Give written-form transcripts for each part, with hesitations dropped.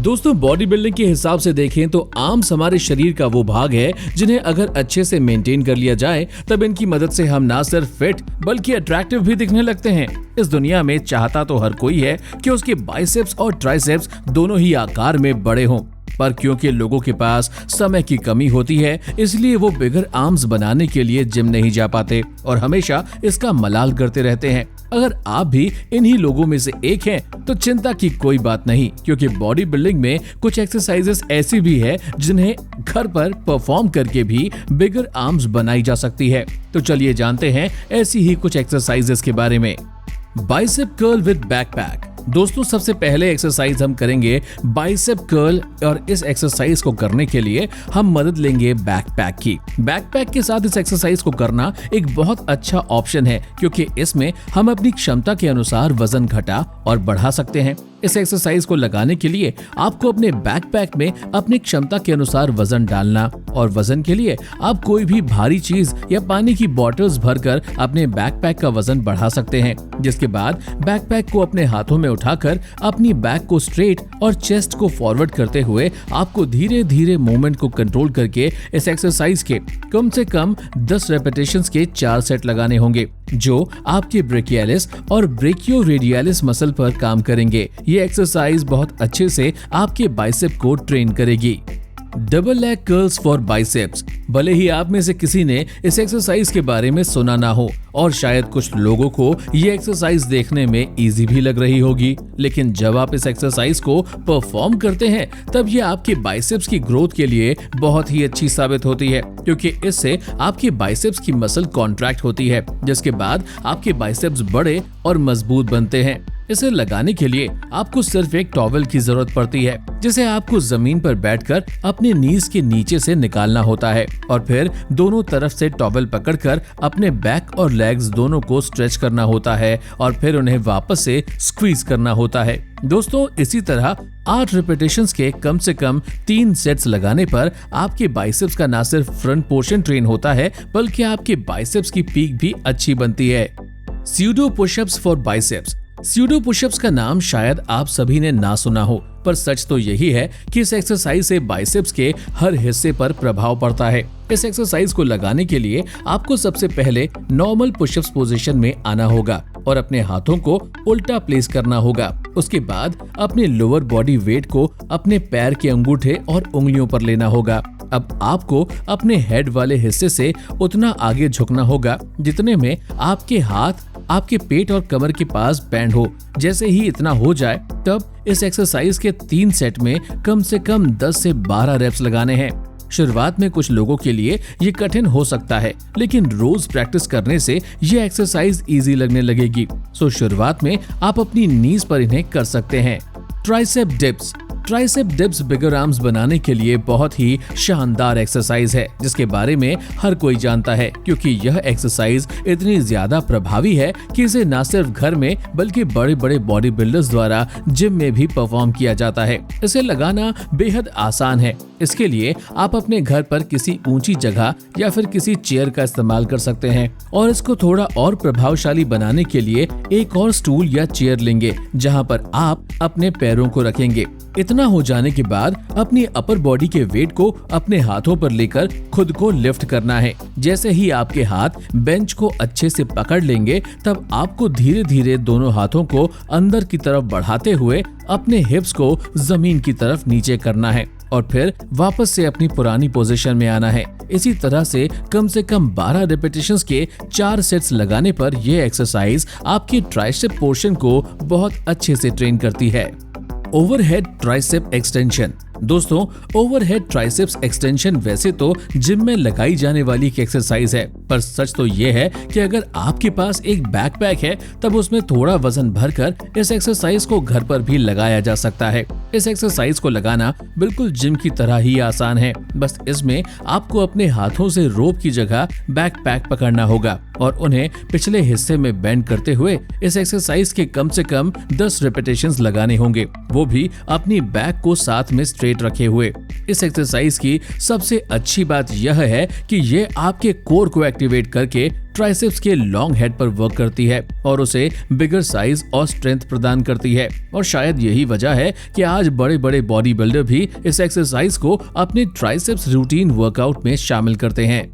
दोस्तों, body building के हिसाब से देखें तो आर्म्स हमारे शरीर का वो भाग है जिन्हें अगर अच्छे से मेंटेन कर लिया जाए तब इनकी मदद से हम ना सिर्फ फिट बल्कि अट्रैक्टिव भी दिखने लगते हैं। इस दुनिया में चाहता तो हर कोई है कि उसके बाइसेप्स और ट्राइसेप्स दोनों ही आकार में बड़े हों, पर क्योंकि लोगों के पास समय की कमी होती है इसलिए वो बिगर आर्म्स बनाने के लिए जिम नहीं जा पाते और हमेशा इसका मलाल करते रहते हैं। अगर आप भी इन्हीं लोगों में से एक हैं तो चिंता की कोई बात नहीं, क्योंकि बॉडी बिल्डिंग में कुछ एक्सरसाइजेस ऐसी भी है जिन्हें घर पर परफॉर्म करके भी बिगर आर्म्स बनाई जा सकती है। तो चलिए जानते हैं ऐसी ही कुछ एक्सरसाइजेस के बारे में। Bicep curl with backpack. दोस्तों, सबसे पहले एक्सरसाइज हम करेंगे बाइसेप कर्ल और इस एक्सरसाइज को करने के लिए हम मदद लेंगे बैकपैक की। बैकपैक के साथ इस एक्सरसाइज को करना एक बहुत अच्छा ऑप्शन है, क्योंकि इसमें हम अपनी क्षमता के अनुसार वजन घटा और बढ़ा सकते हैं। इस एक्सरसाइज को लगाने के लिए आपको अपने बैकपैक में अपनी क्षमता के अनुसार वजन डालना और वजन के लिए आप कोई भी भारी चीज या पानी की बोतल्स भरकर अपने बैकपैक का वजन बढ़ा सकते हैं। जिसके बाद बैकपैक को अपने हाथों में उठाकर अपनी बैक को स्ट्रेट और चेस्ट को फॉरवर्ड करते हुए आपको धीरे धीरे मूवमेंट को कंट्रोल करके इस एक्सरसाइज के कम से कम 10 रेपिटेशंस के 4 सेट लगाने होंगे, जो आपके ब्रेकियालिस और ब्रेकियोरेडियलिस मसल पर काम करेंगे। ये एक्सरसाइज बहुत अच्छे से आपके बाइसेप को ट्रेन करेगी। Double leg curls for biceps. भले ही आप में से किसी ने इस एक्सरसाइज के बारे में सुना ना हो और शायद कुछ लोगों को ये एक्सरसाइज देखने में इजी भी लग रही होगी, लेकिन जब आप इस एक्सरसाइज को परफॉर्म करते हैं तब ये आपके बाइसेप्स की ग्रोथ के लिए बहुत ही अच्छी साबित होती है, क्योंकि इससे आपके बाइसेप्स की मसल कॉन्ट्रैक्ट होती है, जिसके बाद आपके बाइसेप्स बड़े और मजबूत बनते हैं। इसे लगाने के लिए आपको सिर्फ एक टॉवल की जरूरत पड़ती है, जिसे आपको जमीन पर बैठकर अपने नीज के नीचे से निकालना होता है और फिर दोनों तरफ से टॉवल पकड़कर अपने बैक और लेग्स दोनों को स्ट्रेच करना होता है और फिर उन्हें वापस से स्क्वीज करना होता है। दोस्तों, इसी तरह 8 रेपिटेशंस के कम से कम 3 सेट्स लगाने पर आपके बाइसेप्स का न सिर्फ फ्रंट पोर्शन ट्रेन होता है बल्कि आपके बाइसेप्स की पीक भी अच्छी बनती है। Pseudo pushups for biceps. Pseudo pushups का नाम शायद आप सभी ने ना सुना हो, पर सच तो यही है कि इस एक्सरसाइज से बाइसेप्स के हर हिस्से पर प्रभाव पड़ता है। इस एक्सरसाइज को लगाने के लिए आपको सबसे पहले नॉर्मल पुशअप्स पोजीशन में आना होगा और अपने हाथों को उल्टा प्लेस करना होगा। उसके बाद अपने लोअर बॉडी वेट को अपने पैर के अंगूठे और उंगलियों पर लेना होगा। अब आपको अपने हेड वाले हिस्से से उतना आगे झुकना होगा जितने में आपके हाथ आपके पेट और कमर के पास बैंड हो। जैसे ही इतना हो जाए तब इस एक्सरसाइज के 3 सेट में कम से कम 10 से 12 रेप्स लगाने हैं। शुरुआत में कुछ लोगों के लिए ये कठिन हो सकता है, लेकिन रोज प्रैक्टिस करने से ये एक्सरसाइज इजी लगने लगेगी। सो शुरुआत में आप अपनी नीज पर इन्हें कर सकते हैं। Tricep dips. ट्राइसेप डिप्स बिगर आर्म्स बनाने के लिए बहुत ही शानदार एक्सरसाइज है, जिसके बारे में हर कोई जानता है, क्योंकि यह एक्सरसाइज इतनी ज्यादा प्रभावी है कि इसे न सिर्फ घर में बल्कि बड़े बड़े बॉडी बिल्डर्स द्वारा जिम में भी परफॉर्म किया जाता है। इसे लगाना बेहद आसान है। इसके लिए आप अपने घर पर किसी ऊंची जगह या फिर किसी चेयर का इस्तेमाल कर सकते हैं और इसको थोड़ा और प्रभावशाली बनाने के लिए एक और स्टूल या चेयर लेंगे जहां पर आप अपने पैरों को रखेंगे। इतना हो जाने के बाद अपनी अपर बॉडी के वेट को अपने हाथों पर लेकर खुद को लिफ्ट करना है। जैसे ही आपके हाथ बेंच को अच्छे से पकड़ लेंगे तब आपको धीरे धीरे दोनों हाथों को अंदर की तरफ बढ़ाते हुए अपने हिप्स को जमीन की तरफ नीचे करना है और फिर वापस से अपनी पुरानी पोजीशन में आना है। इसी तरह से कम 12 रेपिटेशंस के 4 सेट्स लगाने पर यह एक्सरसाइज आपके ट्राइसेप पोर्शन को बहुत अच्छे से ट्रेन करती है। Overhead tricep extension. दोस्तों, ओवरहेड ट्राइसेप्स एक्सटेंशन वैसे तो जिम में लगाई जाने वाली एक एक्सरसाइज है, पर सच तो ये है कि अगर आपके पास एक बैकपैक है तब उसमें थोड़ा वजन भरकर इस एक्सरसाइज को घर पर भी लगाया जा सकता है। इस एक्सरसाइज को लगाना बिल्कुल जिम की तरह ही आसान है। बस इसमें आपको अपने हाथों से रोप की जगह बैकपैक पकड़ना होगा और उन्हें पिछले हिस्से में बेंड करते हुए इस एक्सरसाइज के कम से कम 10 रेपिटेशंस लगाने होंगे, वो भी अपनी बैक को साथ में स्ट्रेट रखे हुए। इस एक्सरसाइज की सबसे अच्छी बात यह है कि ये आपके कोर को एक्टिवेट करके ट्राइसेप्स के लॉन्ग हेड पर वर्क करती है और उसे बिगर साइज और स्ट्रेंथ प्रदान करती है। और शायद यही वजह है कि आज बड़े बड़े बॉडी बिल्डर भी इस एक्सरसाइज को अपने ट्राइसेप्स रूटीन वर्कआउट में शामिल करते हैं।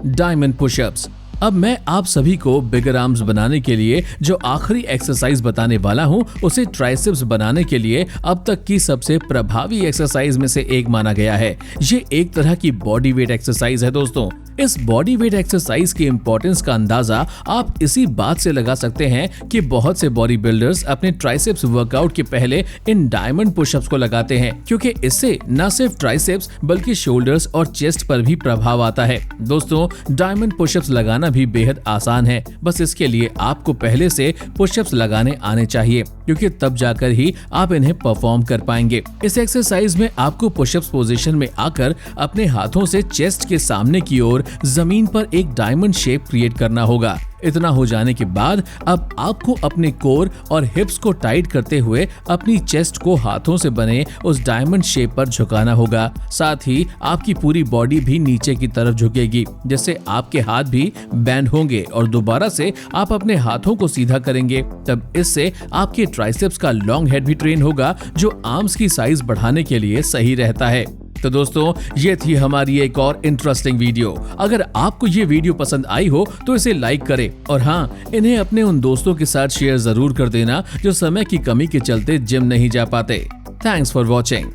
Diamond pushups. अब मैं आप सभी को बिगर आर्म्स बनाने के लिए जो आखिरी एक्सरसाइज बताने वाला हूं, उसे ट्राइसेप्स बनाने के लिए अब तक की सबसे प्रभावी एक्सरसाइज में से एक माना गया है। ये एक तरह की बॉडी वेट एक्सरसाइज है दोस्तों। इस बॉडी वेट एक्सरसाइज की इंपॉर्टेंस का अंदाजा आप इसी बात से लगा सकते हैं कि बहुत से बॉडी बिल्डर्स अपने ट्राइसेप्स वर्कआउट के पहले इन डायमंड पुशअप्स को लगाते हैं, क्योंकि इससे न सिर्फ ट्राइसेप्स बल्कि शोल्डर्स और चेस्ट पर भी प्रभाव आता है। दोस्तों, डायमंड पुशअप्स लगाना भी बेहद आसान है। बस इसके लिए आपको पहले से पुशअप्स लगाने आने चाहिए, क्योंकि तब जाकर ही आप इन्हें परफॉर्म कर पाएंगे। इस एक्सरसाइज में आपको पुशअप्स पोजीशन में आकर अपने हाथों से चेस्ट के सामने की ओर जमीन पर एक डायमंड शेप क्रिएट करना होगा। इतना हो जाने के बाद अब आपको अपने कोर और हिप्स को टाइट करते हुए अपनी चेस्ट को हाथों से बने उस डायमंड शेप पर झुकाना होगा। साथ ही आपकी पूरी बॉडी भी नीचे की तरफ झुकेगी, जिससे आपके हाथ भी बैंड होंगे और दोबारा से आप अपने हाथों को सीधा करेंगे। तब इससे आपके ट्राइसेप्स का लॉन्ग हेड भी ट्रेन होगा, जो आर्म्स की साइज बढ़ाने के लिए सही रहता है। तो दोस्तों, ये थी हमारी एक और इंटरेस्टिंग वीडियो। अगर आपको ये वीडियो पसंद आई हो तो इसे लाइक करें और हाँ, इन्हें अपने उन दोस्तों के साथ शेयर जरूर कर देना जो समय की कमी के चलते जिम नहीं जा पाते। Thanks for watching.